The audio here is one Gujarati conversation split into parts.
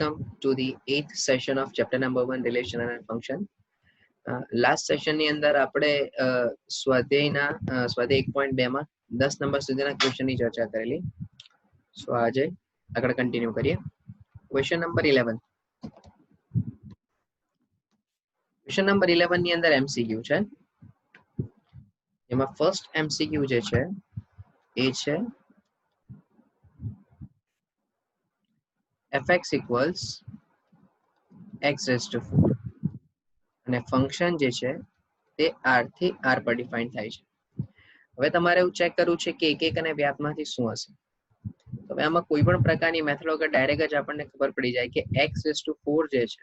welcome to the 8th session of chapter number 1 relation and function. Last session ની અંદર આપણે સ્વાધ્યાય 1.2 માં 10 નંબર સુધીના ક્વેશ્ચન ની ચર્ચા કરેલી. સો આજે આગળ કન્ટિન્યુ કરીએ. Question number 11. ક્વેશ્ચન નંબર 11 ની અંદર એમસીક્યુ છે. એમાં ફર્સ્ટ એમસીક્યુ જે છે એ છે fx equals x raised to 4 અને ફંક્શન જે છે તે r થી r પર ડિફાઇન થાય છે. હવે તમારે એવું ચેક કરવું છે કે એક અને વ્યાપમાંથી શું હશે. તો હવે આમાં કોઈ પણ પ્રકારની મેથડ વગર ડાયરેક્ટ જ આપણને ખબર પડી જાય કે x raised to 4 જે છે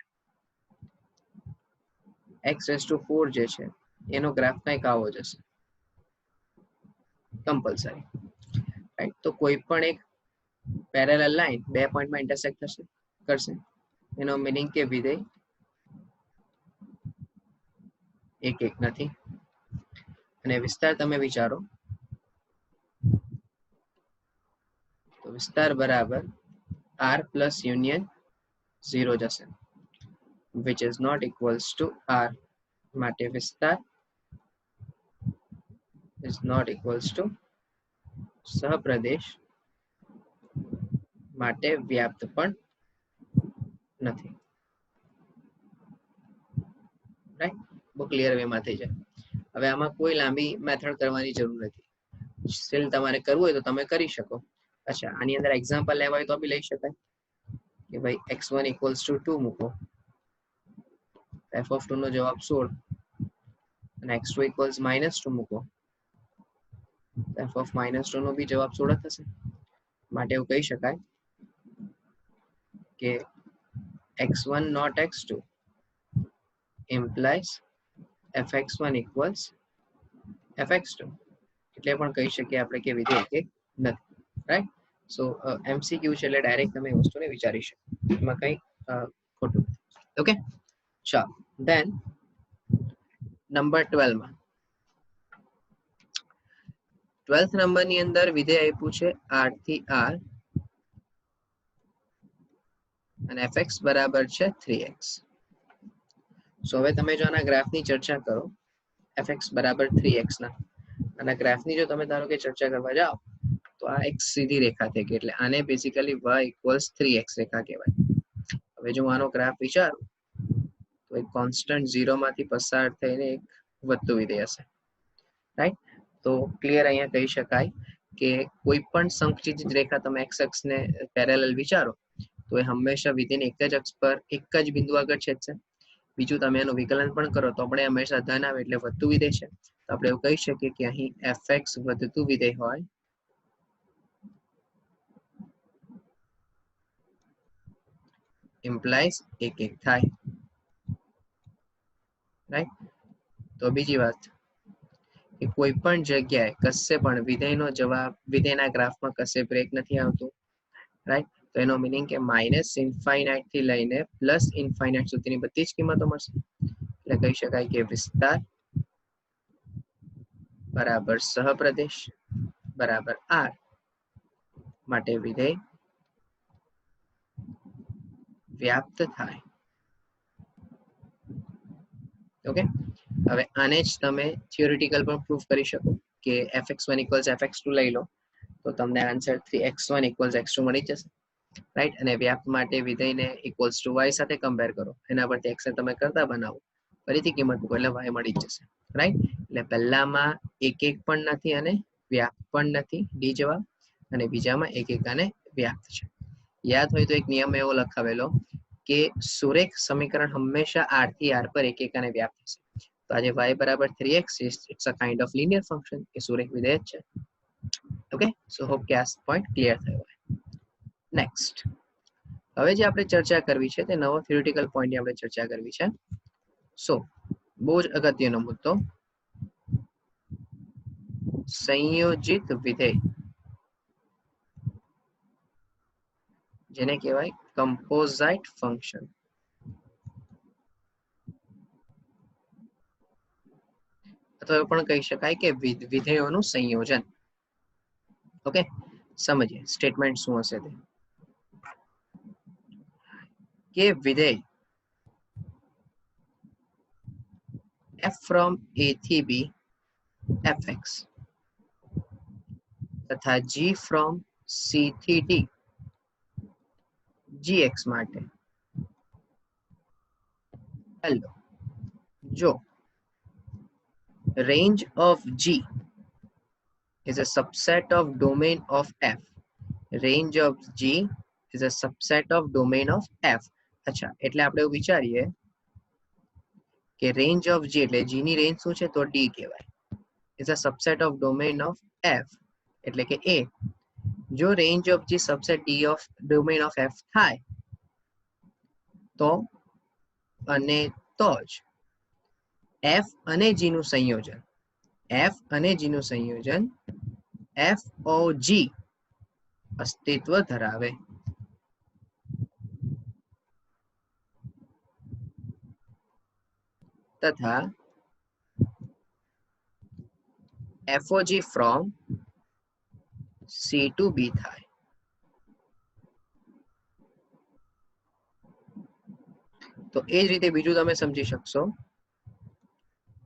x raised to 4 જે છે એનો ગ્રાફ કંઈક આવો જશે કમ્પલસરી, રાઈટ. તો કોઈ પણ એક પેરેલલ લાઈન બે પોઈન્ટમાં ઇન્ટરસેક્ટ કરશે. એનો મીનિંગ કે વિધેય એક નથી. અને વિસ્તાર તમે વિચારો તો વિસ્તાર બરાબર r પ્લસ યુનિયન 0 જશે, which is not equals to r. માટે વિસ્તાર is not equals to સહપ્રદેશ, માટે વ્યાપ્ત પણ નથી. રાઈટ, બહુ ક્લિયર વેમાં થઈ જાય. હવે આમાં કોઈ લાંબી મેથડ કરવાની જરૂર નથી. સ્ટીલ તમારે કરવું હોય તો તમે કરી શકો. અચ્છા, આની અંદર એક્ઝામ્પલ લેવા હોય તો બી લઈ શકાય કે ભાઈ x1 equals to 2 મૂકો, f of 2 નો જવાબ 16 અને x2 equals -2 મૂકો, f of -2 નો બી જવાબ 16 થશે. માટે એવું કહી શકાય કે x1 not x2 implies fx1 equals fx2. એટલે પણ કહી શકીએ આપણે કે વિધેય એક નથી. રાઈટ. સો એમસીક્યુ છે એટલે ડાયરેક્ટ તમે એ વસ્તુને વિચારી શકો, એમાં કંઈ ખોટું નથી. ઓકે, ચાલો. ધેન નંબર 12 માં 12th નંબરની અંદર વિધેય આપ્યું છે r થી r અને fx બરાબર છે 3x. સો હવે તમે જો આના ગ્રાફની ચર્ચા કરો fx બરાબર 3x ના અને ગ્રાફની જો તમે ધારો કે ચર્ચા કરવા જાઓ તો આ એક સીધી રેખા થઈ ગઈ, એટલે આને બેઝિકલી y equals 3x રેખા કહેવાય. હવે જો હું આનો ગ્રાફ વિચારું તો એક કોન્સ્ટન્ટ 0 માંથી પસાર થઈને એક વધતું વિધેય હશે. રાઈટ. તો ક્લિયર અહીંયા કહી શકાય કે કોઈ પણ સંકુચિત રેખા તમે x અક્ષને પેરેલલ વિચારો તો એ હંમેશા વિધેયને એક જ અક્ષ પર એક જ બિંદુ આગળ છેદશે. બીજું તમે એનું વિકલન પણ કરો તો આપણે હંમેશા ધન આવે એટલે વધતું વિધેય છે. તો આપણે એવું કહી શકીએ કે અહીં fx વધતું વિધેય હોય implies એક થાય. રાઈટ. તો બીજી વાત કે કોઈ પણ જગ્યાએ કશે પણ વિધેયનો જવાબ વિધેયના ગ્રાફમાં કશે બ્રેક નથી આવતું. રાઈટ. તો એનો મીનિંગ કે માઇનસ ઇન્ફાઇનાઇટ થી લઈને પ્લસ ઇન્ફાઇનાઇટ સુધીની બધી જ કિંમતો મળશે. એટલે કહી શકાય કે વિસ્તાર બરાબર સહપ્રદેશ બરાબર r, માટે વિધેય વ્યાપ્ત થાય. ઓકે. હવે આને જ તમે થિયોરિટિકલ પણ પ્રૂફ કરી શકો કે fx1 equals fx2 લઈ લો તો તમને આન્સર 3x1 equals x2 મળી જશે. રાઈટ. અને વ્યાપ્ત માટે વિધેયને ઇક્વલ્સ ટુ y સાથે કમ્પેર કરો, એના પરથી x ને તમે કરતા બનાવો, ફરીથી કિંમત મૂકો એટલે y મળી જશે. રાઈટ. એટલે પહેલામાં એક પણ નથી અને વ્યાપ્ત પણ નથી, ડી જવાબ. અને બીજામાં એક અને વ્યાપ્ત છે. યાદ હોય તો એક નિયમ એવો લખાવેલો કે સુરેખ સમીકરણ હંમેશા r થી r પર એક અને વ્યાપ્ત થશે. તો આજે y બરાબર 3x it's a kind of linear function, એ સુરેખ વિધેય છે. ઓકે. સો હોપ કે આ પોઈન્ટ ક્લિયર થયો હોય. નેક્સ્ટ, હવે જે આપણે ચર્ચા કરવી છે તે નવો થિયોરિટિકલ પોઈન્ટની આપણે ચર્ચા કરવી છે. સો બહુ જ અગત્યનો મુદ્દો, સંયોજિત વિધેય, જેને કહેવાય કમ્પોઝાઇટ ફંક્શન. અથવા એવું પણ કહી શકાય કે વિધેયોનું સંયોજન. ઓકે, સમજીએ સ્ટેટમેન્ટ શું હશે તે. કે વિધેય f from a થી b fx તથા g from c થી d gx માટે હેલો જો range of g is a subset of domain of f. Range of g is a subset of domain of f. અચ્છા એટલે આપણે એવું વિચારીએ કે રેન્જ ઓફ g એટલે g ની રેન્જ શું છે તો d કહેવાય. is a subset of domain of f એટલે કે a. જો range of g subset d of domain of f થાય તો અને તો જ f અને g નું સંયોજન f o g અસ્તિત્વ ધરાવે. તથા FOG from C to B થાય. તો એ જ રીતે બીજું તમે સમજી શકશો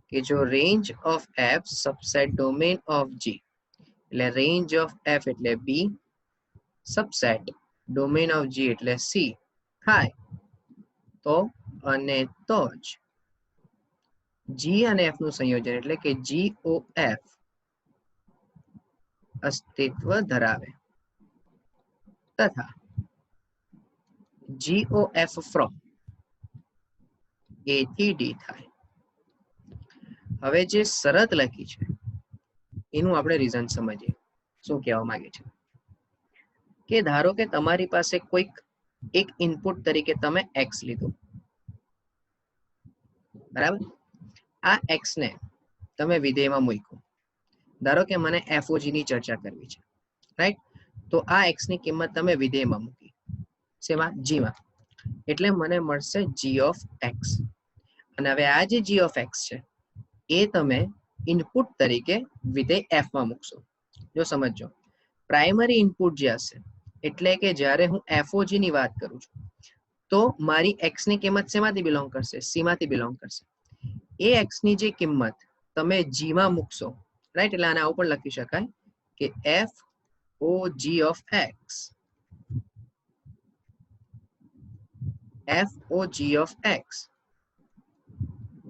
કે જો range of f subset domain of g એટલે રેન્જ ઓફ f એટલે b subset domain of g એટલે c થાય તો અને તો જ g અને f નું સંયોજન એટલે કે GOF અસ્તિત્વ ધરાવે. તથા GOF from a થી d થાય. હવે જે શરત લખી છે એનું આપણે રીઝન સમજીએ શું કહેવા માંગે છે કે ધારો કે તમારી પાસે કોઈક એક ઇનપુટ તરીકે તમે x લીધો બરાબર. આ x ને તમે વિધેયમાં મૂક્યો. ધારો કે મને FOG ની ચર્ચા કરવી છે રાઈટ. તો આ x ની કિંમત તમે વિધેયમાં મૂકી શેમાં g માં એટલે મને મળશે g of x. અને હવે આ જે g of x છે એ તમે ઇનપુટ તરીકે વિધેય f માં મૂકશો. જો સમજો પ્રાઇમરી ઇનપુટ જે હશે એટલે કે જ્યારે હું FOG ની વાત કરું છું તો મારી x ની કિંમત શેમાંથી બિલોંગ કરશે c માંથી બિલોંગ કરશે. એ x ની જે કિંમત તમે g માં મૂકશો રાઈટ. એટલે આને આવું પણ લખી શકાય કે FOG of x FOG of x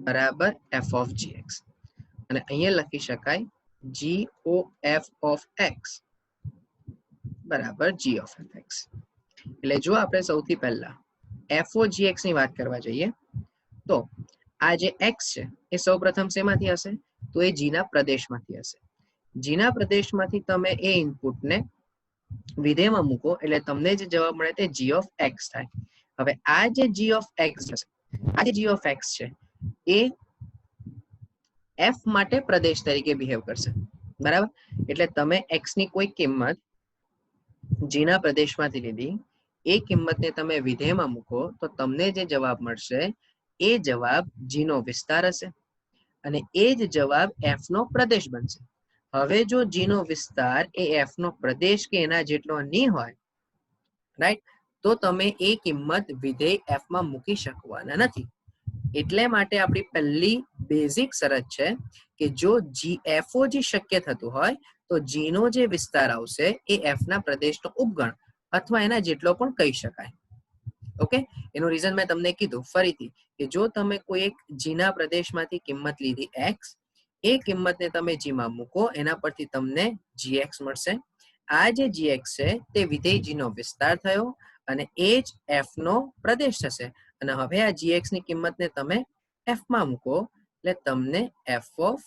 બરાબર f of gx. અને અહીંયા લખી શકાય GOF of x બરાબર g of fx. એટલે જો આપણે સૌથી પહેલા FOGX ની વાત કરવા જઈએ તો આ જે x છે એ સૌપ્રથમ શેમાંથી હશે તો એ g ના પ્રદેશમાંથી હશે. g ના પ્રદેશમાંથી તમે એ ઇનપુટને વિધેયમાં મૂકો એટલે તમને જે જવાબ મળે તે g of x થાય. હવે આ જે g of x છે આ જે g of x છે એ f માટે પ્રદેશ તરીકે બિહેવ કરશે બરાબર. એટલે તમે x ની કોઈ કિંમત g ના પ્રદેશમાંથી લીધી એ કિંમતને તમે વિધેયમાં મૂકો તો તમને જે જવાબ મળશે એ જવાબ g નો વિસ્તાર હશે અને એ જ જવાબ f નો પ્રદેશ બનશે. હવે જો g નો વિસ્તાર એ f નો પ્રદેશ કે એના જેટલો નહીં હોય રાઈટ તો તમે એ કિંમત વિધેય f માં મૂકી શકવાના નથી. એટલે માટે આપણી પહેલી બેઝિક શરત છે કે જો FOG શક્ય થતું હોય તો g નો જે વિસ્તાર આવશે એ f ના પ્રદેશનો ઉપગણ અથવા એના જેટલો પણ કહી શકાય. ઓકે. એનું રીઝન મેં તમને કીધું ફરીથી કે જો તમે કોઈ એક g ના પ્રદેશમાંથી કિંમત લીધી x એ કિંમતને તમે g માં મૂકો એના પરથી તમને gx મળશે. આ જે gx છે તે વિધેય g નો વિસ્તાર થયો અને એ જ f નો પ્રદેશ થશે. અને હવે આ gx ની કિંમતને તમે f માં મૂકો એટલે તમને f of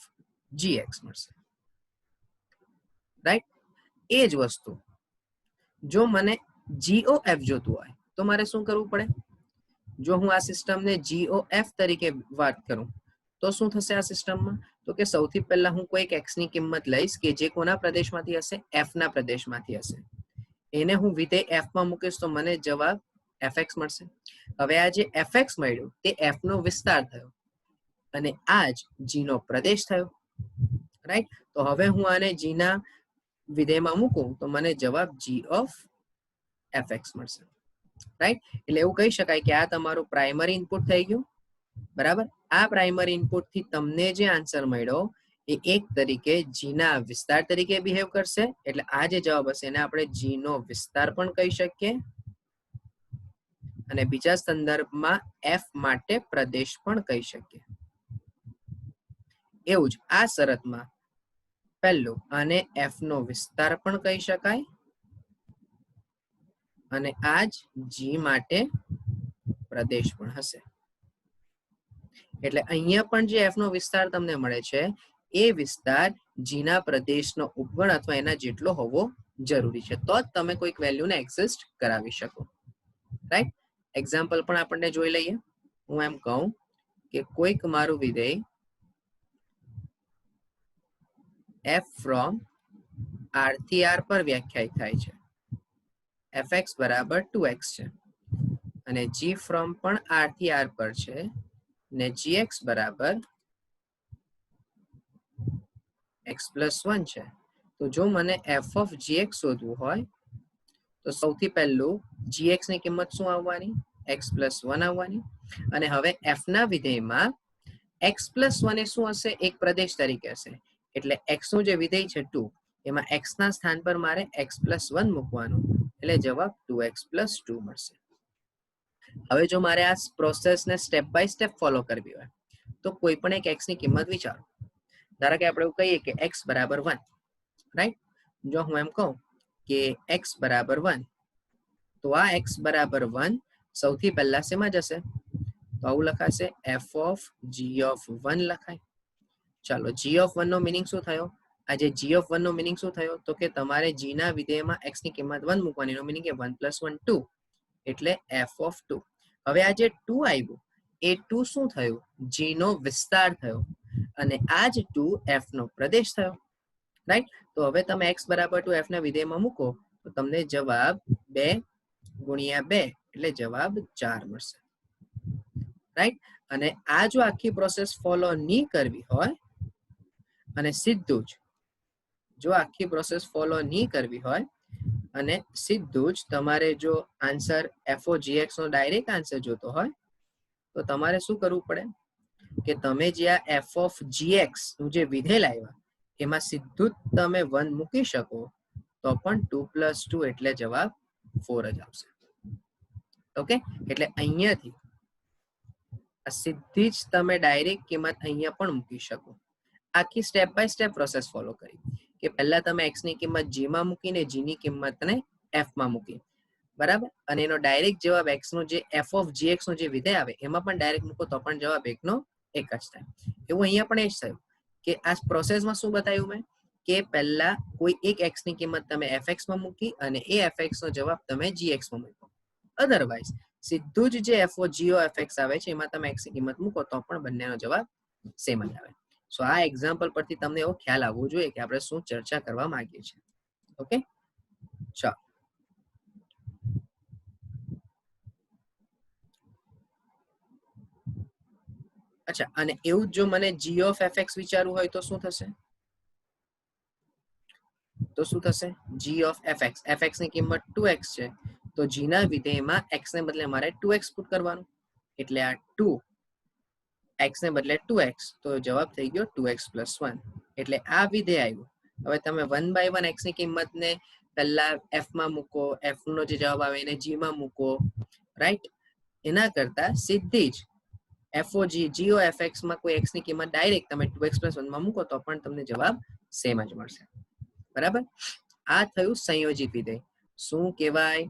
gx મળશે રાઈટ. એ જ વસ્તુ જો મને GOF જોતું હોય તો મારે શું કરવું પડે. જો હું આ સિસ્ટમને GOF તરીકે વાત કરું તો શું થશે આ સિસ્ટમમાં તો કે સૌથી પહેલા હું કોઈક x ની કિંમત લઈશ કે જે કોના પ્રદેશમાંથી હશે f ના પ્રદેશમાંથી હશે. એને હું વિધેય f માં મૂકીશ તો મને જવાબ fx મળશે. હવે આ જે fx મળ્યું તે f નો વિસ્તાર થયો અને આ જ g નો પ્રદેશ થયો રાઈટ. તો હવે હું આને g ના વિધેયમાં મૂકું તો મને જવાબ g of fx મળશે. રાઈટ. એટલે એવું કહી શકાય કે આ તમારું પ્રાઇમરી ઇનપુટ થઈ ગયું, બરાબર. આ પ્રાઇમરી ઇનપુટ થી તમને જે આન્સર મળ્યો એ એક તરીકે જી ના વિસ્તાર તરીકે બિહેવ કરશે, એટલે આ જે જવાબ હશે એને આપણે જી નો વિસ્તાર પણ કહી શકીએ, અને બીજા સંદર્ભમાં એફ માટે પ્રદેશ પણ કહી શકીએ. એવું જ આ શરતમાં પહેલું આને એફ નો વિસ્તાર પણ કહી શકાય, અને આ જ જી માટે પ્રદેશ પણ હશે. એટલે અહીંયા પણ જે એફ નો વિસ્તાર તમને મળે છે એ વિસ્તાર જીના પ્રદેશનો ઉપગણ અથવા એના જેટલો હોવો જરૂરી છે, તો જ તમે કોઈક વેલ્યુને એક્ઝિસ્ટ કરાવી શકો. રાઈટ. એક્ઝામ્પલ પણ આપણને જોઈ લઈએ. હું એમ કહું કે કોઈક મારું વિધેય એફ ફ્રોમ આર થી આર પર વ્યાખ્યાયિત થાય છે, fx બરાબર 2x છે, અને g ફ્રોમ પણ આર થી આર પર છે, ને gx બરાબર x પ્લસ 1 છે. તો જો મને f ઓફ gx શોધવું હોય તો સૌથી પહેલું gx ની કિંમત શું આવવાની? x પ્લસ 1 આવવાની. અને હવે f ના વિધેયમાં x પ્લસ 1 એ શું હશે? એક પ્રદેશ તરીકે હશે. એટલે x નું જે વિધેય છે 2, એમાં x ના સ્થાન પર મારે x પ્લસ 1 મૂકવાનું, એટલે જવાબ 2x પ્લસ 2 મળશે. હવે જો મારે આ પ્રોસેસને સ્ટેપ બાય સ્ટેપ ફોલો કરવી હોય તો કોઈ પણ એક x ની કિંમત વિચારો. ધારો કે આપણે એવું કહીએ કે x બરાબર 1, રાઈટ. જો હું એમ કહું કે x બરાબર 1, તો આ x બરાબર 1 સૌથી પહેલા શેમાં જશે? તો આવું લખાશે f ઓફ g ઓફ 1 લખાય. ચાલો, g ઓફ 1 નો મિનિંગ શું થયો? આ જે g ઓફ 1 નો મિનિંગ શું થયો? તો કે તમારે g ના વિધેયમાં x ની કિંમત 1 મૂકવાની, નો મિનિંગ કે 1 પ્લસ 1 2, એટલે f ઓફ 2. હવે આ જે 2 આવ્યું એ 2 શું થયું? g નો વિસ્તાર થયો, અને આ જ 2 f નો પ્રદેશ થયો, રાઈટ. તો હવે તમે x બરાબર 2 f ના વિધેયમાં મૂકો તો તમને જવાબ 2 ગુણ્યા 2 એટલે જવાબ 4 મળશે, રાઈટ. અને આ જો આખી પ્રોસેસ ફોલો નહીં કરવી હોય અને સીધું જ જો આખી પ્રોસેસ ફોલો નહીં કરવી હોય અને સીધું જ તમારે જો આન્સર FOGX નો ડાયરેક્ટ આન્સર જોતો હોય તો તમારે શું કરવું પડે કે તમે જે આ f ઓફ gx નું જે વિધેય લાવ્યા એમાં સીધું જ તમે 1 મૂકી શકો તો પણ 2 પ્લસ 2 એટલે જવાબ 4 જ આવશે. ઓકે. એટલે અહીંયાથી સીધી જ તમે ડાયરેક્ટ કિંમત અહીંયા પણ મૂકી શકો. આખી step by step process follow કરી કે પહેલા તમે x ની કિંમત g માં મૂકીને g ની કિંમતને f માં મૂકી, બરાબર. અને એનો ડાયરેક્ટ જવાબ x નો જે f ઓફ gx નો જે વિધેય આવે એમાં પણ ડાયરેક્ટ મૂકો તો પણ જવાબ એક નો એક જ થાય. એવું અહીંયા પણ એ જ થયું કે આ પ્રોસેસમાં શું બતાવ્યું મેં કે પહેલા કોઈ એક x ની કિંમત તમે fx માં મૂકી અને એ fx નો જવાબ તમે gx માં મૂકો. અધરવાઇઝ સીધું જ જે FOGOFX આવે છે એમાં તમે x ની કિંમત મૂકો તો પણ બંનેનો જવાબ સેમ જ આવે. સો આ એક્ઝામ્પલ પરથી તમને એવો ખ્યાલ આવવો જોઈએ કે આપણે શું ચર્ચા કરવા માંગીએ છીએ. ઓકે, ચાલો. અચ્છા, અને એવું જો મને g ઓફ fx વિચારવું હોય તો શું થશે? g ઓફ fx ની કિંમત 2x છે તો g ના વિધેયમાં x ને બદલે મારે 2x પુટ કરવાનું, એટલે આ 2 x ને બદલે 2x તો જવાબ થઈ ગયો 2x પ્લસ 1. એટલે આ વિધેય આવ્યું. હવે તમે 1 બાય 1 x ની કિંમતને પહેલા f માં મૂકો, f નો જે જવાબ આવે એને g માં મૂકો, રાઈટ. એના કરતા સીધી જ FOGOFX માં કોઈ x ની કિંમત ડાયરેક્ટ તમે 2x પ્લસ 1 માં મૂકો તો પણ તમને જવાબ સેમ જ મળશે, બરાબર. આ થયું સંયોજિત વિધેય. શું કહેવાય,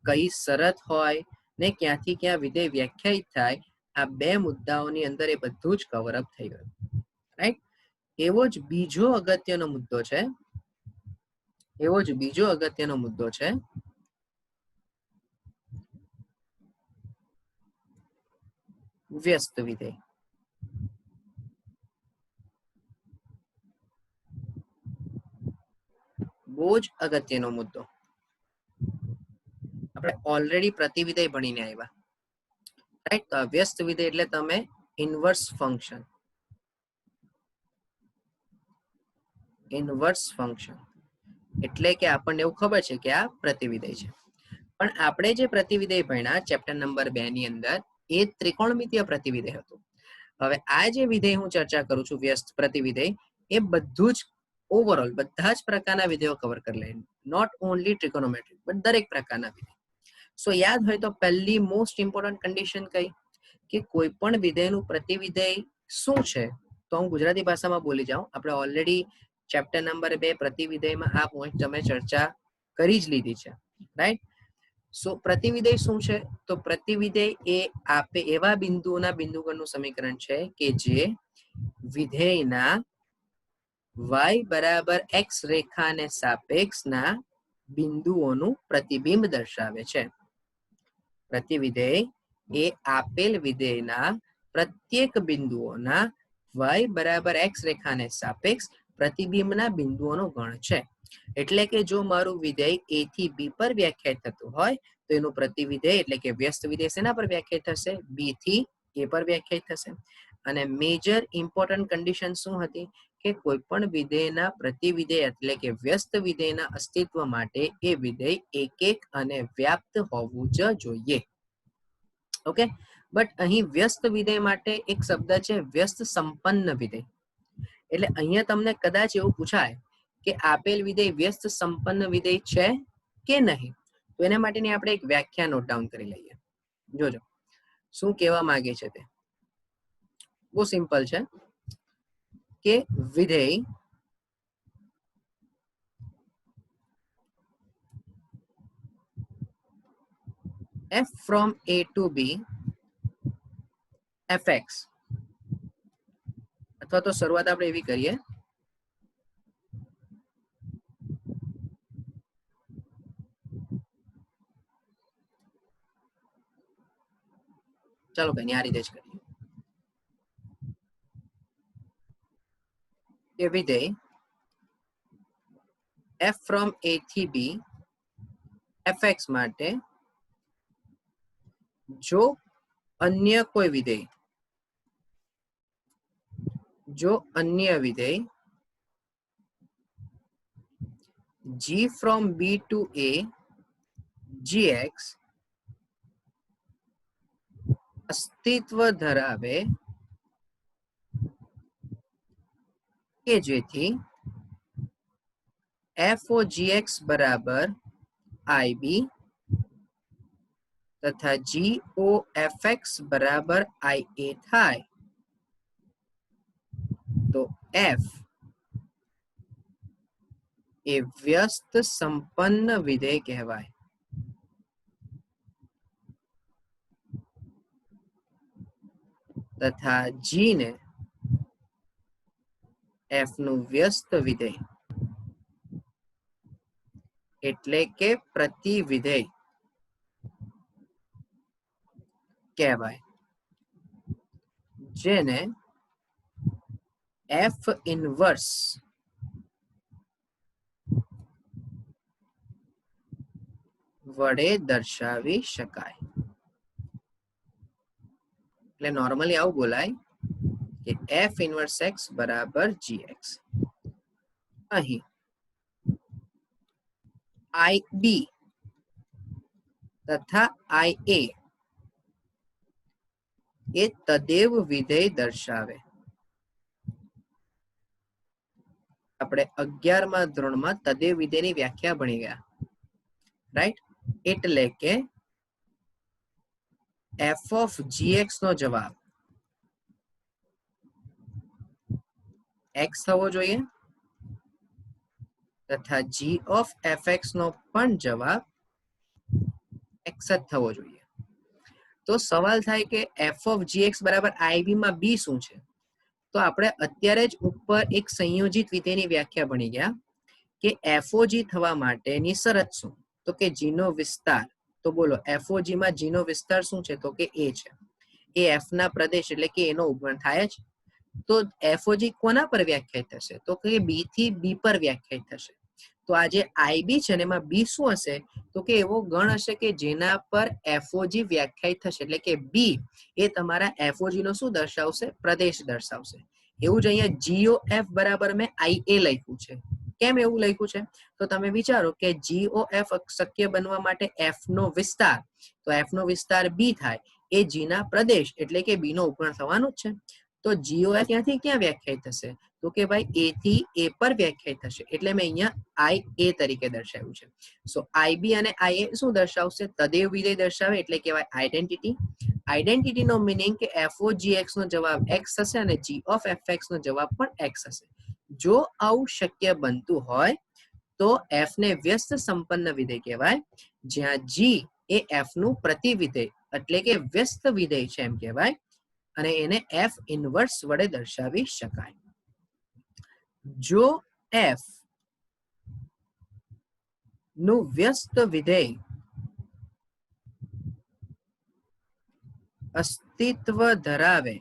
કઈ શરત હોય ને ક્યાંથી ક્યાં વિધેય વ્યાખ્યાયિત થાય, આ બે મુદ્દાઓની અંદર એ બધું જ કવર અપ થઈ ગયું, રાઈટ. એવો જ બીજો અગત્યનો મુદ્દો છે વ્યસ્ત વિધેય. બહુ જ અગત્યનો મુદ્દો. આપણે ઓલરેડી પ્રતિવિધેય ભણીને આવ્યા, રાઈટ. તો વ્યસ્ત વિધેય એટલે તમે ઇન્વર્સ ફંક્શન એટલે કે આપણને એવું ખબર છે કે આ પ્રતિવિધેય છે, પણ આપણે જે પ્રતિવિધેય ભણ્યા ચેપ્ટર નંબર 2 ની અંદર એ ત્રિકોણમિતીય પ્રતિવિધેય હતું. હવે આ જે વિધેય હું ચર્ચા કરું છું વ્યસ્ત પ્રતિવિધેય એ બધું જ ઓવરઓલ બધા જ પ્રકારના વિધેયો કવર કરી લે, નોટ ઓનલી ટ્રિકોનોમેટ્રી બટ દરેક પ્રકારના વિધેય. સો યાદ હોય તો પહેલી મોસ્ટ ઇમ્પોર્ટન્ટ કન્ડિશન કઈ કે કોઈ પણ વિધેયનું પ્રતિવિધેય શું છે, તો હું ગુજરાતી ભાષામાં બોલી જાઉં. આપણે ઓલરેડી ચેપ્ટર નંબર 2 પ્રતિવિધેયમાં આ પોઈન્ટ તમે ચર્ચા કરી જ લીધી છે, રાઈટ? સો પ્રતિવિધેય શું છે? તો પ્રતિવિધેય એ આપે એવા બિંદુઓના બિંદુગણનું સમીકરણ છે કે જે વિધેયના y બરાબર x રેખાને સાપેક્ષના બિંદુઓનું પ્રતિબિંબ દર્શાવે છે. પ્રતિવિધેય એ આપેલ વિધેયના પ્રત્યેક બિંદુઓના y બરાબર x રેખાને સાપેક્ષ પ્રતિબિંબના બિંદુઓનો ગણ છે. એટલે કે જો મારું વિધેય a થી b પર વ્યાખ્યાયિત થતું હોય તો એનું પ્રતિવિધેય એટલે કે વ્યસ્ત વિધેય શેના પર વ્યાખ્યાયિત થશે? b થી a પર વ્યાખ્યાયિત થશે. અને મેજર ઇમ્પોર્ટન્ટ કન્ડિશન શું હતી કે કોઈ પણ વિધેયના પ્રતિવિધેય એટલે કે વ્યસ્ત વિધેયના અસ્તિત્વ માટે એ વિધેય એકક અને વ્યાપ્ત હોવું જ જોઈએ. ઓકે, બટ અહીં વ્યસ્ત વિધેય માટે એક શબ્દ છે વ્યસ્ત સંપન્ન વિધેય. એટલે અહીંયા તમને કદાચ એવું પૂછાય કે આપેલ વિધેય વ્યસ્ત સંપન્ન વિધેય છે કે નહીં, તો એના માટેની આપણે એક વ્યાખ્યા નોટ ડાઉન કરી લઈએ. જોજો શું કહેવા માંગે છે તે. બહુ સિમ્પલ છે કે વિધેય f from a to b fx, અથવા તો શરૂઆત આપણે એવી કરીએ ચાલો કઈ આ રીતે જ કરીએ કે વિધેય f from a થી b fx માટે જો અન્ય કોઈ વિધેય g from b to a gx અસ્તિત્વ ધરાવે કે જેથી f(gx) બરાબર ib તથા g(fx) બરાબર ia થાય, તો f એ વ્યસ્ત સંપન્ન વિધેય કહેવાય. તથા g ને f નું વ્યસ્ત વિધેય એટલે કે પ્રતિવિધેય કહેવાય, જેને f ઇન્વર્સ વડે દર્શાવી શકાય. એટલે નોર્મલી આવું બોલાય કે f ઇન્વર્સ x બરાબર gx. અહીં ib તથા ia એ તદેવ વિધેય દર્શાવે. આપણે 11મા ધોરણમાં તદેવ વિધેયની વ્યાખ્યા ભણી ગયા, રાઈટ? એટલે કે f of gx નો જવાબ x થવો જોઈએ તથા g of fx નો પણ જવાબ x જ થવો જોઈએ. તો સવાલ થાય કે f of gx બરાબર ib માં b શું છે? તો આપણે અત્યારે જ ઉપર એક સંયોજિત વિધેયની વ્યાખ્યા ભણી ગયા કે FOG થવા માટેની શરત શું? તો કે g નો વિસ્તાર. તો બોલો FOG માં g નો વિસ્તાર શું છે? તો કે a છે. એ f ના પ્રદેશ એટલે કે એનો ઉપગણ થાય જ. તો FOG કોના પર વ્યાખ્યાયિત થશે? તો કે b થી b પર વ્યાખ્યાયિત થશે. તો આ જે ib છે ને એમાં b શું હશે? તો કે એવો ગણ હશે કે જેના પર FOG વ્યાખ્યાયિત થશે. એટલે કે b એ તમારા FOG નો શું દર્શાવશે? પ્રદેશ દર્શાવશે. એવું જ અહીંયા GOF બરાબર મેં IA લખ્યું છે. કેમ એવું લખ્યું છે? તો તમે વિચારો કે GOF શક્ય બનવા માટે F નો વિસ્તાર, તો F નો વિસ્તાર B થાય, એ G ના પ્રદેશ એટલે કે B નો ઉપગણ થવાનું જ છે. તો GOF ક્યાંથી ક્યાં વ્યાખ્યાયિત થશે? તો કે ભાઈ A થી A પર વ્યાખ્યાયિત થશે, એટલે મેં અહીંયા IA તરીકે દર્શાવ્યું છે. સો IB અને IA શું દર્શાવશે? તદેવ વિધેય દર્શાવે, એટલે કહેવાય આઈડેન્ટિટી. આઈડેન્ટિટી નો મીનિંગ કે FOGX નો જવાબ x હશે અને G of fx નો જવાબ પણ x હશે. જો આવું શક્ય બનતું હોય તો F ને વ્યસ્ત સંપન્ન વિધેય કહેવાય, જ્યાં G એ F નું પ્રતિવિધેય એટલે કે વ્યસ્ત વિધેય છે એમ કહેવાય, અને એને F ઇનવર્સ વડે દર્શાવી શકાય. જો F નું વ્યસ્ત વિધેય અસ્તિત્વ ધરાવે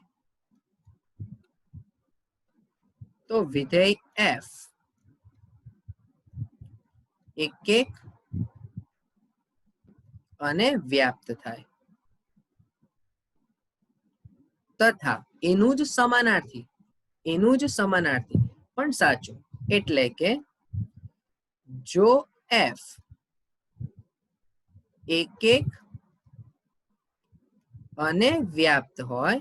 તો વિધેય F એક અને વ્યાપ્ત થાય, તથા એનું જ સમાનાર્થી પણ સાચું. એટલે કે જો F એક અને વ્યાપ્ત હોય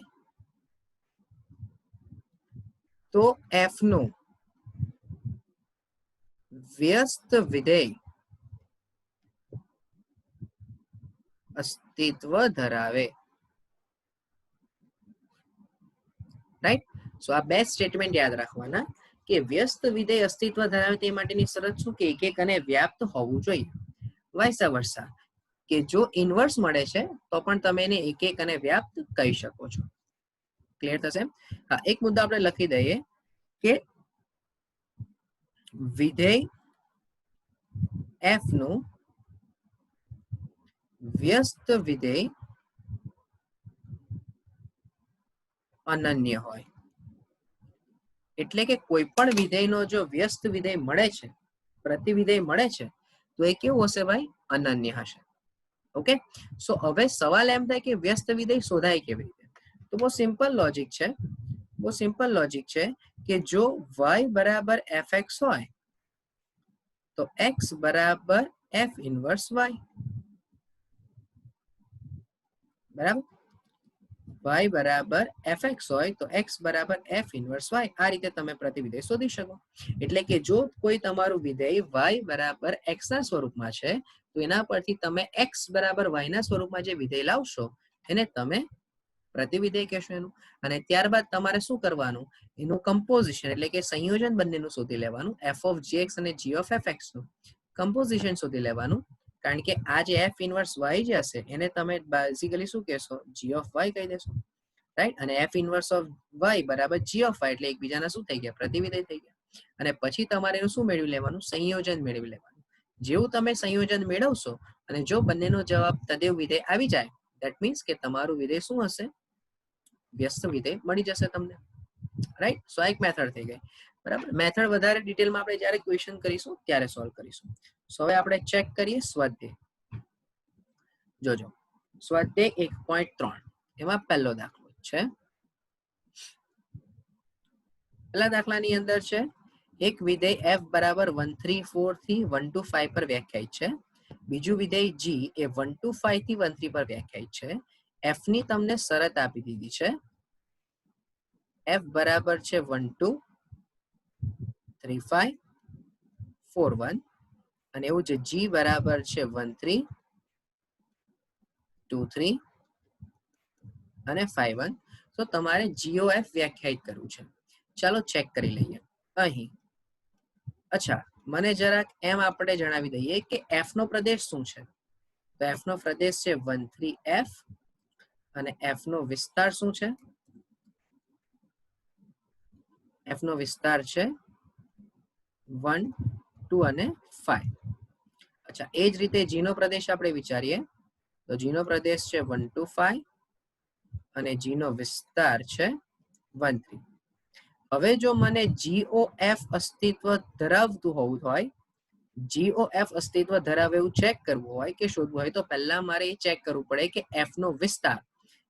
તો F નું વ્યસ્ત વિધેય અસ્તિત્વ ધરાવે. રાઈટ? સો આ બે સ્ટેટમેન્ટ યાદ રાખવાના કે વ્યસ્ત વિધેય અસ્તિત્વ ધરાવે તે માટેની શરત શું? કે એક અને વ્યાપ્ત હોવું જોઈએ. વાઇસ વર્સા, કે જો ઇનવર્સ મળે છે તો પણ તમે એને એક અને વ્યાપ્ત કહી શકો છો. ક્લિયર થશે? હા, એક મુદ્દો આપણે લખી દઈએ કે વિધેય F નું વ્યસ્ત વિધેય અનન્ય હોય. એટલે કે કોઈ પણ વિધેયનો જો વ્યસ્ત વિધેય મળે છે, પ્રતિવિધેય મળે છે, તો એ કેવું હશે ભાઈ? અનન્ય હશે. ઓકે, સો હવે સવાલ એમ થાય કે વ્યસ્ત વિધેય શોધાય કેવી રીતે? તો બહુ સિમ્પલ લોજિક છે કે જો y બરાબર fx હોય તો x બરાબર f ઇનવર્સ y. બરાબર? y બરાબર fx હોય તો x બરાબર f ઇનવર્સ y. આ રીતે તમે પ્રતિવિધેય શોધી શકો. એટલે કે જો કોઈ તમારું વિધેય y બરાબર x ના સ્વરૂપમાં છે તો એના પરથી તમે x બરાબર y ના સ્વરૂપમાં જે વિધેય લાવશો એને તમે પ્રતિવિધેય કહેશો એનું. અને ત્યારબાદ તમારે શું કરવાનું? એનું કમ્પોઝિશન એટલે કે સંયોજન બંનેનું શોધી લેવાનું. f of gx અને g of fx નું કમ્પોઝિશન શોધી લેવાનું. કારણ કે આ જે f ઇનવર્સ y જે હશે એને તમે બેઝિકલી શું કહેશો? g of y કહી દેશો. રાઈટ? અને f ઇનવર્સ ઓફ y બરાબર g of y એટલે એકબીજાના શું થઈ ગયા? પ્રતિવિધેય થઈ ગયા. અને પછી તમારે એનું શું મેળવી લેવાનું? સંયોજન મેળવી લેવાનું. જેવું તમે સંયોજન મેળવશો અને જો બંનેનો જવાબ તદેવ વિધેય આવી જાય, ધેટ મીન્સ કે તમારું વિધેય શું હશે? વ્યસ્ત વિધેય મળી જશે તમને. રાઈટ? સો એક મેથડ થઈ ગઈ. બરાબર? મેથડ વધારે ડિટેલમાં આપણે જ્યારે ક્વેશ્ચન કરીશું ત્યારે સોલ્વ કરીશું. સો હવે આપણે ચેક કરીએ સ્વાધ્યાય. જોજો, સ્વાધ્યાય 1.3 એમાં પહેલો દાખલો છે. પહેલા દાખલાની અંદર છે એક વિધેય f બરાબર 134 થી 125 પર વ્યાખ્યાયિત છે. બીજું વિધેય g એ 125 થી 13 પર વ્યાખ્યાયિત છે. f ની તમને શરત આપી દીધી છે. f બરાબર છે 12 35 41 અને એવું છે g બરાબર છે 13 23 અને 51. તો તમારે GOF વ્યાખ્યાયિત કરવું છે. ચાલો ચેક કરી લઈએ. અહીં અચ્છા, મને જરાક એમ આપણે જણાવી દઈએ કે f નો પ્રદેશ શું છે? તો f નો પ્રદેશ છે 13f અને f નો વિસ્તાર શું છે? f નો વિસ્તાર છે 1 2 અને 5. અચ્છા, એ જ રીતે g નો પ્રદેશ આપણે વિચારીએ તો g નો પ્રદેશ છે 1 2 5 અને g નો વિસ્તાર છે 1 3. હવે જો મને GOF અસ્તિત્વ ધરાવતું હોવું હોય, GOF અસ્તિત્વ ધરાવે એવું ચેક કરવું હોય કે શોધવું હોય, તો પહેલા મારે એ ચેક કરવું પડે કે f નો વિસ્તાર,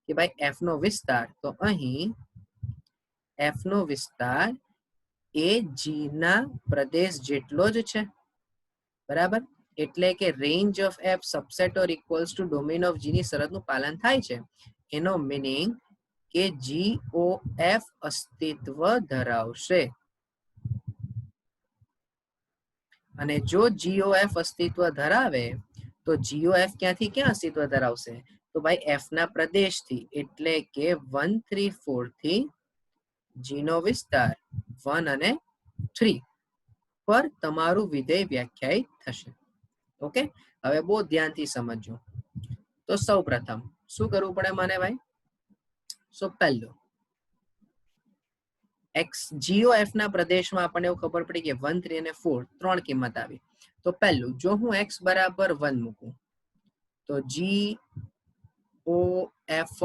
કે ભાઈ f નો વિસ્તાર, તો અહીં f નો વિસ્તાર એ જી ના પ્રદેશ જેટલો જ છે, બરાબર. એટલે કે range of F subset or equals to domain of G ની શરતનું પાલન થાય છે. એનો મીનિંગ કે જી ઓ એફ અસ્તિત્વ ધરાવશે. અને જો GOF અસ્તિત્વ ધરાવે તો GOF ક્યાંથી ક્યાં અસ્તિત્વ ધરાવશે? તો ભાઈ F ના પ્રદેશથી, એટલે કે 134 થી G નો વિસ્તાર 1 અને 3 પર તમારું વિધેય વ્યાખ્યાયિત થશે. ઓકે, હવે બહુ ધ્યાનથી સમજજો. તો સૌપ્રથમ શું કરવું પડે મને ભાઈ? સો પહેલું GOF ના પ્રદેશમાં આપણને એવું ખબર પડી કે 1, 3 અને 4 ત્રણ કિંમત આવી. તો પહેલું, જો હું x બરાબર 1 મૂકું તો GOF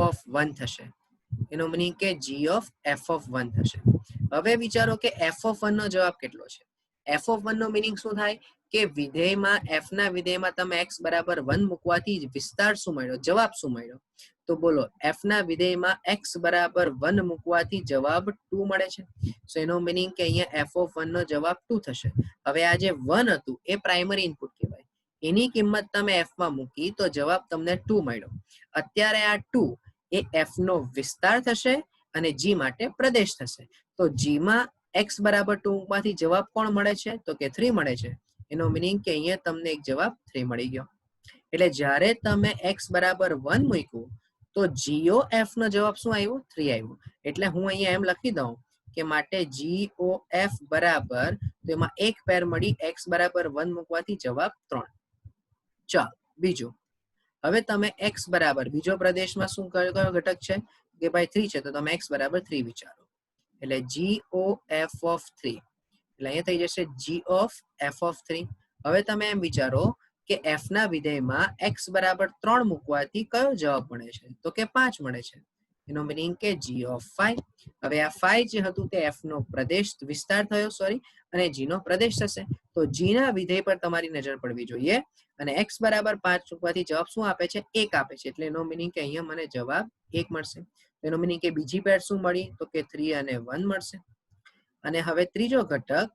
ઓફ 1 થશે. એનો મીનિંગ કે G ઓફ F ઓફ 1 થશે. હવે વિચારો કે F ઓફ 1 નો જવાબ કેટલો છે? F ઓફ 1 નો મીનિંગ શું થાય કે વિધેયમાં F ના વિધેયમાં તમે x બરાબર 1 મૂકવાથી વિસ્તાર શું મળ્યો, જવાબ શું મળ્યો? તો બોલો, F ના વિધેયમાં x બરાબર 1 મૂકવાથી જવાબ 2 મળે છે. સો એનો મીનિંગ કે અહીંયા f ઓફ 1 નો જવાબ 2 થશે. હવે આ જે 1 હતું એ પ્રાઇમરી ઇનપુટ કહેવાય. એની કિંમત તમે f માં મૂકી તો જવાબ તમને 2 મળ્યો. અત્યારે આ 2 એ f નો વિસ્તાર થશે અને g માટે પ્રદેશ થશે. તો g માં x બરાબર 2 મૂકવાથી જવાબ કોણ મળે છે? તો કે 3 મળે છે. એનો મીનિંગ કે અહીંયા તમને એક જવાબ 3 મળી ગયો. એટલે જ્યારે તમે x બરાબર 1 મૂક્યું તો GOF નો જવાબ શું આવ્યો? 3 આવ્યો. એટલે હું અહીંયા એમ લખી દઉં કે માટે GOF બરાબર, તો એમાં એક પેર મળી, x બરાબર 1 મૂકવાથી જવાબ 3. ચાલો બીજું, હવે તમે x બરાબર બીજો પ્રદેશમાં શું કયો ઘટક છે કે ભાઈ 3 છે, તો તમે x બરાબર 3 વિચારો. એટલે GOF ઓફ 3, એટલે અહીંયા થઈ જશે G ઓફ F ઓફ 3. હવે તમે એમ વિચારો કે f ના વિધેયમાં x બરાબર 3 મૂકવાથી કયો જવાબ મળે છે? તો કે 5 મળે છે. એનો મીનિંગ કે G ઓફ 5. હવે આ 5 જે હતું તે f નો પ્રદેશ વિસ્તાર થયો, સોરી, અને g નો પ્રદેશ થશે. તો g ના વિધેય પર તમારી નજર પડવી જોઈએ અને x બરાબર 5 મૂકવાથી જવાબ શું આપે છે? 1 આપે છે. એટલે એનો મીનિંગ કે અહીંયા મને જવાબ 1 મળશે. એનો મીનિંગ કે બીજી પેર શું મળી? તો કે 3 અને 1 મળશે. અને હવે ત્રીજો ઘટક,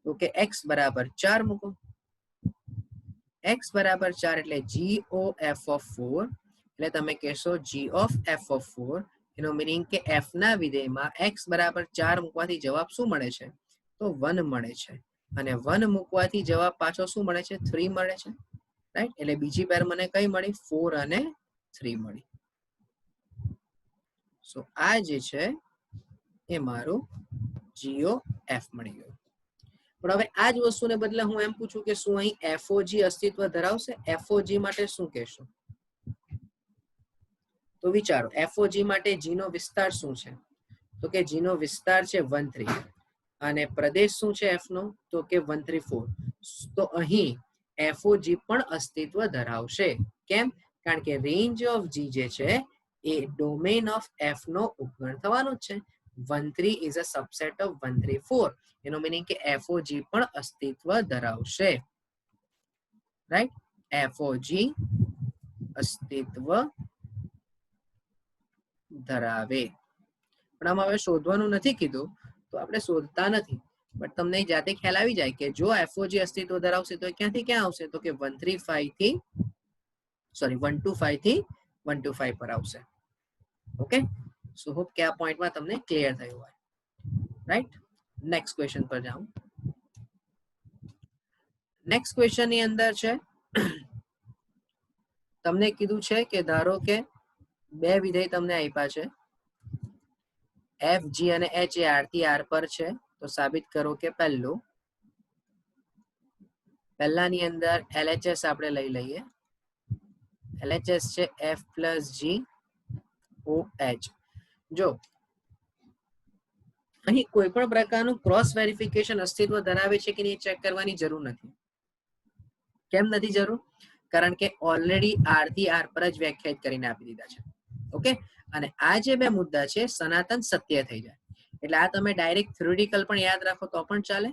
તો કે x બરાબર 4 મૂકો. x બરાબર 4 એટલે GOF ઓફ 4, એટલે તમે કહેશો G ઓફ F ઓફ 4. એનો મીનિંગ કે f ના વિધેયમાં x બરાબર 4 મૂકવાથી જવાબ શું મળે છે? તો 1 મળે છે. અને 1 મૂકવાથી જવાબ પાછો શું મળે છે? 3 મળે છે. રાઈટ? એટલે બીજી પેર મને કઈ મળી? 4 અને 3 મળી. સો આ જે છે એ મારું GOF મળી ગયું. પણ હવે આ જ વસ્તુને બદલે હું એમ પૂછું કે શું અહીં FOG અસ્તિત્વ ધરાવશે? FOG માટે શું કહેશો? તો વિચારો, FOG માટે G નો વિસ્તાર શું છે? તો કે G નો વિસ્તાર છે 1, 3 અને પ્રદેશ શું છે f નો? તો કે 1, 3, 4. તો અહીં FOG પણ અસ્તિત્વ ધરાવશે. કેમ? કારણ કે રેન્જ ઓફ G જે છે એ ડોમેન ઓફ f નો ઉપગણ થવાનો જ છે. 1, 3 is a subset of 1, 3, 4. એનો મીનિંગ કે FOG પણ અસ્તિત્વ ધરાવશે. રાઈટ? FOG અસ્તિત્વ ધરાવે. પણ આમાં હવે શોધવાનું નથી કીધું તો આપણે શોધતા નથી, બટ તમને જાતે ખ્યાલ આવી જાય કે જો FOG અસ્તિત્વ ધરાવશે તો ક્યાંથી ક્યાં આવશે? તો કે 135 થી, સોરી, 125 થી 125 પર આવશે. ઓકે, સો હોપ કે આ પોઈન્ટમાં તમને ક્લિયર થયું હોય. રાઈટ? નેક્સ્ટ ક્વેશ્ચન પર જાઉં. નેક્સ્ટ ક્વેશ્ચન ની અંદર છે તમને કીધું છે કે ધારો કે બે વિધેય તમને આપ્યા છે, f, g અને h એ r થી r પર છે. તો સાબિત કરો કે પહેલાની અંદર LHS આપણે લઈ લઈએ. LHS છે f પ્લસ g OH. જો અહીં કોઈ પણ પ્રકારનું ક્રોસ વેરિફિકેશન અસ્તિત્વ ધરાવે છે કે નહીં ચેક કરવાની જરૂર નથી. કેમ નથી જરૂર? કારણ કે ઓલરેડી r થી r પર જ વ્યાખ્યાયિત કરીને આપી દીધા છે. ઓકે, અને આ જે બે મુદ્દા છે સનાતન સત્ય થઈ જાય. એટલે આ તમે ડાયરેક્ટ થિયોરિટિકલ પણ યાદ રાખો તો પણ ચાલે,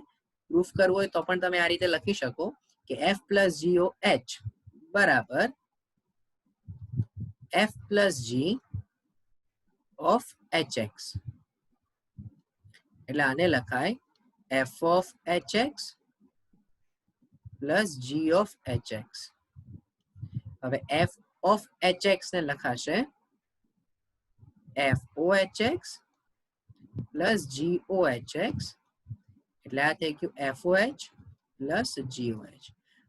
પ્રૂફ કરવું હોય તો પણ તમે આ રીતે લખી શકો કે f પ્લસ GOH બરાબર f plus g of HX. એટલે આને લખાય f of hx plus g of hx. હવે f of hx ને લખાશે fohx પ્લસ gohx, એટલે આ થઈ ગયું foh પ્લસ goh.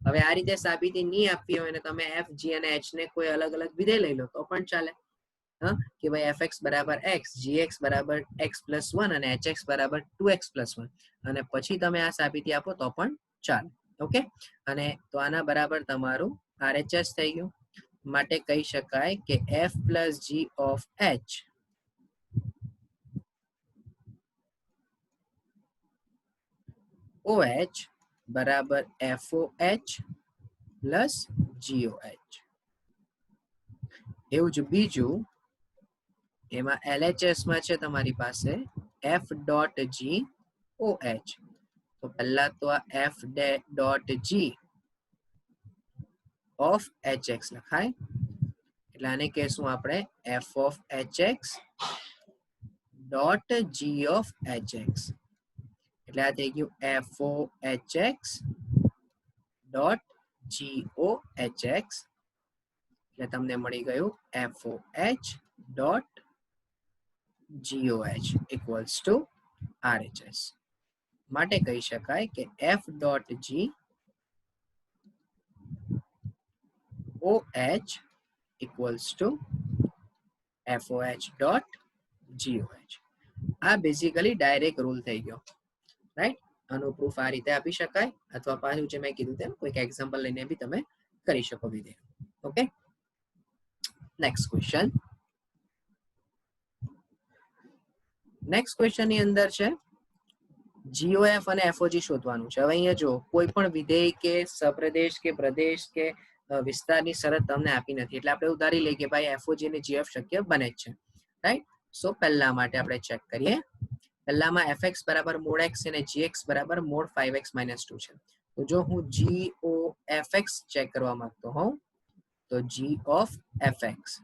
હવે આ રીતે સાબિતી નહીં આપવી હોય ને તમે f g અને h ને કોઈ અલગ અલગ વિધેય લઈ લો તો પણ ચાલે. હા, કે ભાઈ fx બરાબર x, gx બરાબર x પ્લસ 1 અને hx બરાબર 2x પ્લસ 1, અને પછી તમે આ સાબિતી આપો તો પણ ચાલે. ઓકે, અને તો આના બરાબર તમારું RHS થઈ ગયું. માટે કહી શકાય કે f plus g of h OH બરાબર FOH પ્લસ GOH. એવું જ બીજું એમાં LHS માં છે તમારી પાસે f ડોટ g OH. તો પહેલા તો આ f dot g of hx લખાય, એટલે આને કહેશું આપણે f of hx dot g of hx, એટલે આ થઈ ગયું FOHX ડોટ GOHX, એટલે તમને મળી ગયું FOH dot GOH equals to RHS. માટે કહી શકાય કે f dot g OH equals to FOH dot GOH. આ બેઝિકલી ડાયરેક્ટ રૂલ થઈ ગયો, રાઈટ. આનું પ્રૂફ આ રીતે આપી શકાય, અથવા પાછું જે મેં કીધું તેમ કોઈક એક્ઝામ્પલ લઈને બી તમે કરી શકો વિધેય. Okay, next question. Next question ની અંદર છે GOF અને FOG શોધવાનું છે. હવે અહીંયા જો કોઈ પણ વિધેય કે સપ્રદેશ કે પ્રદેશ કે વિસ્તારની શરત તમને આપી નથી, એટલે આપણે ઉધારી લઈએ કે ભાઈ FOG અને GF શક્ય બને જ છે, રાઈટ. સો પહેલા માટે આપણે ચેક કરીએ. પહેલામાં fx બરાબર મોડ x અને gx બરાબર મોડ 5x માઇનસ 2 છે. તો જો હું GOFX ચેક કરવા માંગતો હોઉં તો g of fx,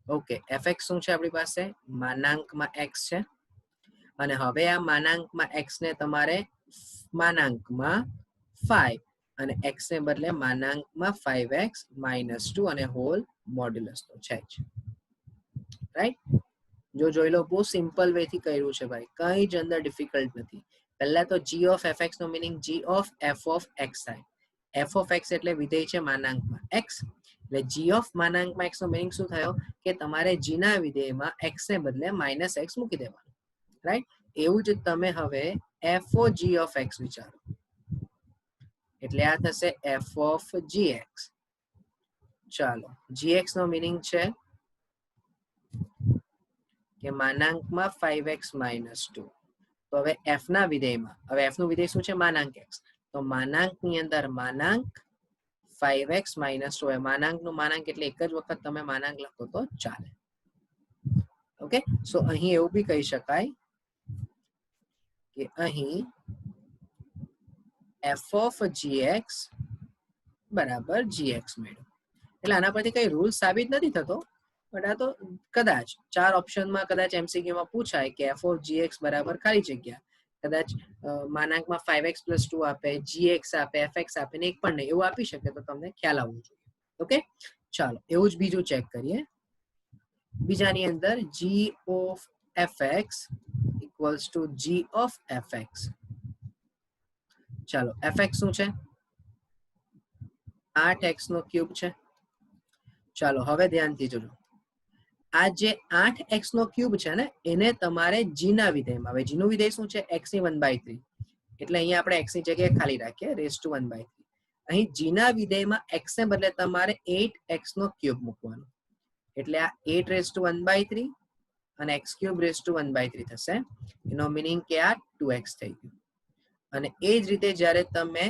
okay, fx શું છે આપણી પાસે માનાંકમાં x છે, અને હવે આ માનાંકમાં x ને તમારે માનાંકમાં 5 અને x ને બદલે માનાંકમાં 5x માઇનસ 2 અને હોલ મોડ્યુલસ તો છે જ, રાઈટ. જો જોઈ લો, બહુ સિમ્પલ વે થી કર્યું છે ભાઈ, કઈ જ અંદર ડિફિકલ્ટ નથી. પહેલા તો g of fx નો meaning g of f of x થાય. f of x એટલે વિધેય છે માનાંકમાં x, એટલે g of માનાંકમાં x નો મીનિંગ શું થયો કે તમારે g ના વિધેયમાં x ને બદલે માઇનસ x મૂકી દેવાનું, રાઈટ. એવું જ તમે હવે FOG of x વિચારો, એટલે આ થશે f of gx. ચાલો, gx નો મીનિંગ છે કે માનાંકમાં 5x માઇનસ 2. તો હવે f ના વિધેયમાં, હવે f નું વિધેય શું છે માનાંક x, તો માનાંકની અંદર માનાંક 5x માઇનસ 2, માનાંકનું માનાંક એટલે એક જ વખત તમે માનાંક લખો તો ચાલે. ઓકે, સો અહીં એવું બી કહી શકાય કે અહીં f of gx બરાબર gx મેળવ્યું. એટલે આના પરથી કઈ રૂલ સાબિત નથી થતો, બટ આ તો કદાચ 4 ઓપ્શનમાં કદાચ MCQ માં પૂછાય કે f of gx બરાબર ખાલી જગ્યા, કદાચ માનાંકમાં 5x પ્લસ 2 આપે, gx આપે, fx આપે ને એક પણ નહીં એવું આપી શકે, તો તમને ખ્યાલ આવવું જોઈએ. ઓકે, ચાલો એવું જ બીજું ચેક કરીએ. બીજાની અંદર g of fx equals to g of fx. ચાલો, fx શું છે 8x નો ક્યુબ છે. ચાલો હવે ધ્યાનથી જોજો, આ જે 8x નો ક્યુબ છે ને એને તમારે g ના વિધેયમાં, હવે g નું વિધેય શું છે x ની 1/3, એટલે અહીંયા આપણે x ની જગ્યાએ ખાલી રાખીએ રેઝ ટુ 1/3. અહીં g ના વિધેયમાં x ને બદલે તમારે 8x નો ક્યુબ મૂકવાનો, એટલે આ 8 રેઝ ટુ 1/3 અને x ક્યુબ રેઝ ટુ 1/3 થશે. એનો મીનિંગ કે આ 2x થઈ ગયું. અને એ જ રીતે જ્યારે તમે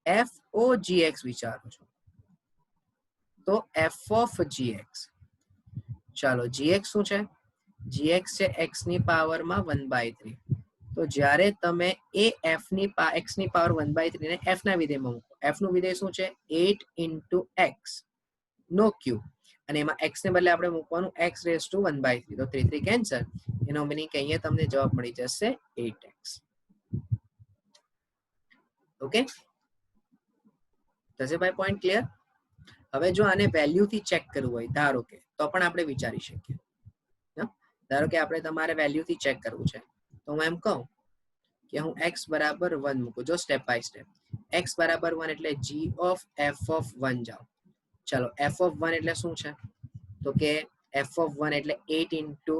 FOGX વિચારો છો તો f of gx, ચાલો gx શું છે, gx છે x ની પાવરમાં 1/3. તો જ્યારે તમે એ f ની x ની પાવર 1/3 ને f ના વિધેયમાં મૂકો, f નું વિધેય શું છે 8 into x નો ક્યુબ, અને એમાં x ને બદલે આપણે મૂકવાનું x રેઝ ટુ 1/3 તો 3 3 કેન્સલ એનો મીનિંગ કે અહીંયા તમને જવાબ મળી જશે 8x ઓકે થશે ભાઈ પોઈન્ટ ક્લિયર હવે જો આને વેલ્યુ થી ચેક કરવું હોય ધારો કે તો પણ આપણે વિચારી શકીએ ધારો કે આપણે તમારે વેલ્યુ થી ચેક કરવું છે તો હું એમ કહું કે હું x બરાબર 1 મૂકું જો સ્ટેપ બાય સ્ટેપ x બરાબર 1 એટલે g ઓફ f ઓફ 1 જાઓ ચલો f ઓફ 1 એટલે શું છે તો કે f ઓફ 1 એટલે 8 into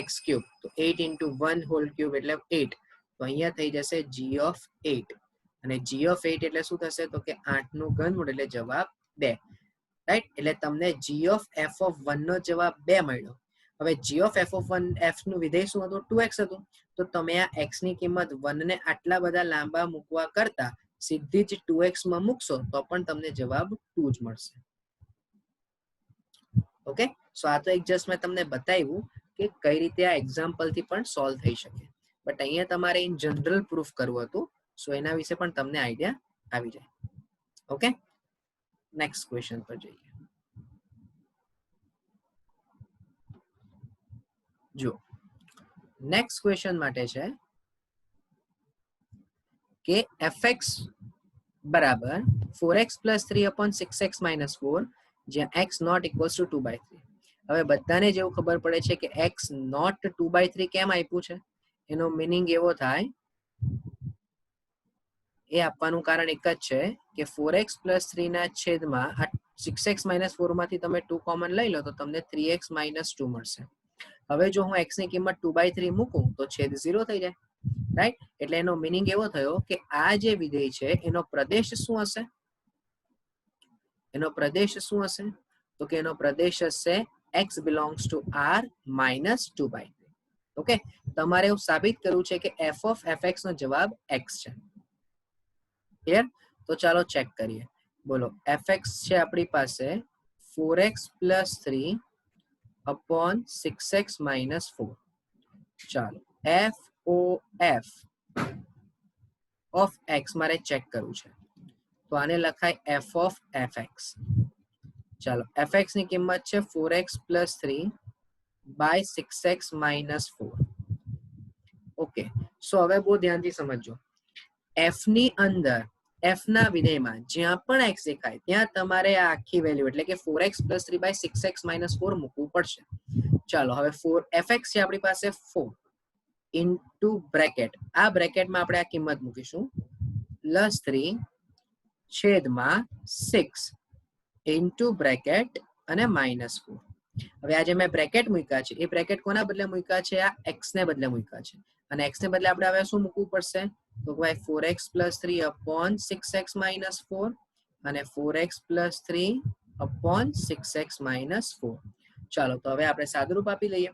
x ક્યુબ તો 8 into 1 હોલ ક્યુબ એટલે 8 તો અહીંયા થઈ જશે g ઓફ 8 અને g ઓફ 8 એટલે શું થશે તો કે 8 નું ઘનમૂળ એટલે જવાબ 2 રાઈટ એટલે તમને g ઓફ f ઓફ 1 નો જવાબ 2 મળ્યો હવે g of f of 1 f નું વિધેય શું હતું 2x હતું તો તમે આ x ની કિંમત 1 ને આટલા બધા લાંબા મૂકવા કરતા સીધી જ 2x માં મૂકશો તો પણ તમને જવાબ 2 જ મળશે ઓકે સો આ તો એક જસ્ટ મેં તમને બતાવ્યું કે કઈ રીતે આ એક્ઝામ્પલ થી પણ સોલ્વ થઈ શકે બટ અહીંયા તમારે ઇન જનરલ પ્રૂફ કરવું હતું સો એના વિશે પણ તમને આઈડિયા આવી જાય ઓકે નેક્સ્ટ ક્વેશ્ચન પર જઈએ જો નેક્સ્ટ ક્વેશ્ચન માટે છે કે fx બરાબર 4x plus 3 upon 6x minus 4 જ્યાં x not equals to 2/3 હવે બધાને જેવું ખબર પડે છે કે x not 2/3 કેમ આપ્યું છે એનો મીનિંગ એવો થાય એ આપવાનું કારણ એક જ છે કે 4x plus 3 ના છેદમાં 6x minus 4 માંથી તમે 2 કોમન લઈ લો તો તમને 3x minus 2 મળશે હવે જો હું x ની કિંમત 2/3 મૂકું તો છેદ 0 થઈ જાય રાઈટ એટલે એનો મીનિંગ એવો થયો કે આ જે વિધેય છે એનો પ્રદેશ શું હશે તો કે એનો પ્રદેશ હશે x belongs to r minus 2/3 okay તમારે એવું સાબિત કરવું છે કે f of fx નો જવાબ x છે ક્લિયર તો ચાલો ચેક કરીએ બોલો fx છે આપણી પાસે 4x plus 3 upon 6x minus 4 ચાલો f of x મારે ચેક કરવું છે તો આને લખાય f of fx ચાલો fx ની કિંમત છે 4x plus 3 by 6x minus 4 okay so હવે બહુ ધ્યાનથી સમજજો f ની અંદર f ના વિધેયમાં જ્યાં પણ x દેખાય ત્યાં તમારે આ આખી વેલ્યુ એટલે કે 4x plus 3 by 6x minus 4 મૂકવું પડશે ચાલો હવે 4fx છે આપણી પાસે 4 ઇન્ટુ બ્રેકેટ આ બ્રેકેટમાં આપણે આ કિંમત મૂકીશું પ્લસ 3 છેદમાં 6 ઇન્ટુ બ્રેકેટ અને માઇનસ 4 હવે આ જે મેં બ્રેકેટ મૂક્યા છે એ બ્રેકેટ કોના બદલે મૂક્યા છે આ x ને બદલે મૂક્યા છે અને x ને બદલે આપણે હવે શું મૂકવું પડશે તો ભાઈ 4x plus 3 upon 6x minus 4 અને 4x plus 3 upon 6x minus 4 ચાલો તો હવે આપણે સાદુરૂપ આપી લઈએ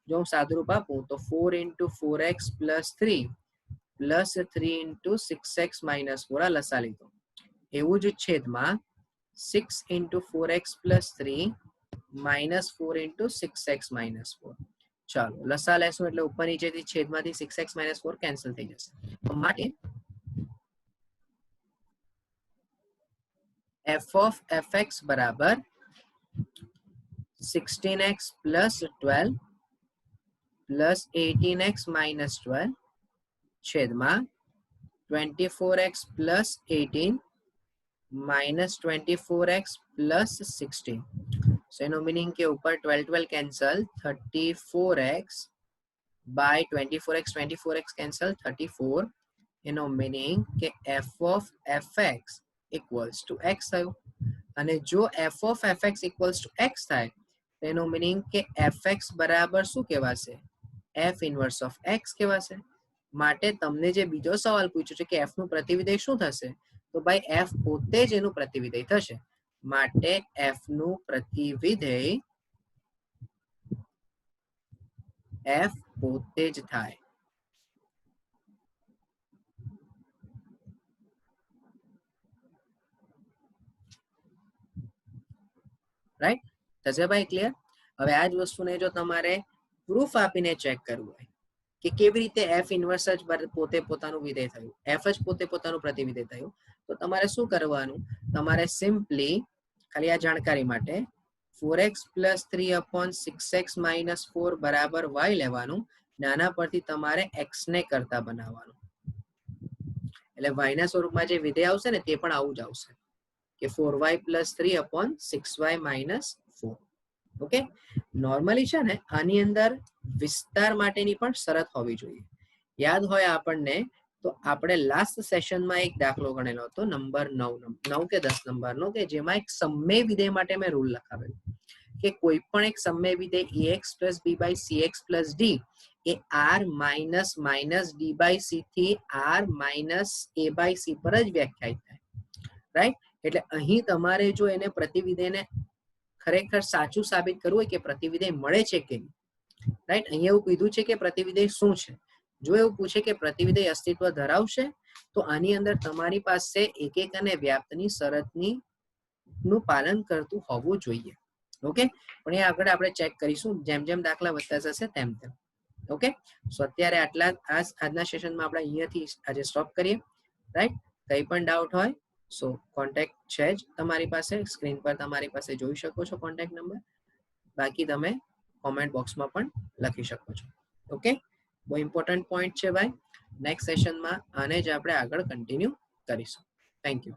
જો હું સાદુરૂપ આપું તો 4 into 4x plus 3 plus 3 into 6x minus 4 આ લસા લીધો એવું જ છેદમાં 6 into 4x plus 3 minus 4 into 6x minus 4 ચાલો લસા લેશું એટલે ઉપર નીચેથી છેદમાંથી 6x minus 4 કેન્સલ થઈ જશે માટે f of fx બરાબર 16x plus 12 plus 18x minus 12 છેદમાં 24x plus 18 minus 24x plus 16 so એનો મીનિંગ કે ઉપર 12 cancel 34x by 24x cancel 34 એનો મીનિંગ કે f of fx equals to x થયું અને જો f of fx equals to x થાય એનો મીનિંગ કે fx બરાબર શું કહેવાશે f inverse of x કહેવાશે માટે તમને જે બીજો સવાલ પૂછ્યો છે કે f નું પ્રતિવિધેય શું થશે તો ભાઈ f પોતે જ એનું પ્રતિવિધેય થશે માટે f નું પ્રતિવિધેય f પોતે જ થાય રાઈટ થશે ભાઈ ક્લિયર હવે આ જ વસ્તુને જો તમારે પ્રૂફ આપીને ચેક કરવું હોય કે કેવી રીતે f ઇન્વર્સ જ પોતે પોતાનું વિધેય થયું f જ પોતે પોતાનું પ્રતિવિધેય થયું તો તમારે શું કરવાનું તમારે સિમ્પલી ખાલી આ જાણકારી માટે 4x પ્લસ 3/6x માઇનસ 4 બરાબર y લેવાનું. નાના પરથી તમારે x ને કરતા બનાવવાનું. એટલે y ના સ્વરૂપમાં જે વિધેય આવશે ને તે પણ આવું જ આવશે કે 4y plus 3/6y minus 4. Okay, normally છે ને આની અંદર વિસ્તાર માટેની પણ શરત હોવી જોઈએ. યાદ હોય આપણને તો આપણે લાસ્ટ સેશનમાં એક દાખલો ગણેલો હતો નંબર 9 કે 10 નંબરનો, કે જેમાં એક સમમેય વિધેય માટે મેં રૂલ લખાવેલું કે કોઈ પણ એક સમમેય વિધેય ax + b / cx + d એ r minus minus d / c થી r માઇનસ a / c પર જ વ્યાખ્યાયિત થાય. રાઈટ? એટલે અહીં તમારે જો એને પ્રતિવિધેયને ખરેખર સાચું સાબિત કરવું હોય કે પ્રતિવિધેય મળે છે કે નહીં, રાઈટ, અહીંયા એવું કીધું છે કે પ્રતિવિધેય શું છે. જો એવું પૂછે કે પ્રતિવિધેય અસ્તિત્વ ધરાવશે તો આની અંદર તમારી પાસે એકક અને વ્યાપ્તની શરતની નું પાલન કરતું હોવું જોઈએ. ઓકે, પણ એ આગળ આપણે ચેક કરીશું જેમ જેમ દાખલા વધતા જશે તેમ તેમ. ઓકે, સો અત્યારે આટલા આજના સેશનમાં આપણે અહીંયાથી આજે સ્ટોપ કરીએ. રાઈટ, કંઈ પણ ડાઉટ હોય સો કોન્ટેક્ટ છે જ તમારી પાસે, સ્ક્રીન પર તમારી પાસે જોઈ શકો છો કોન્ટેક્ટ નંબર. બાકી તમે કોમેન્ટ બોક્સમાં પણ લખી શકો છો. ઓકે, બહુ ઇમ્પોર્ટન્ટ પોઈન્ટ છે ભાઈ. નેક્સ્ટ સેશનમાં આને જ આપણે આગળ કન્ટિન્યુ કરીશું. Thank you.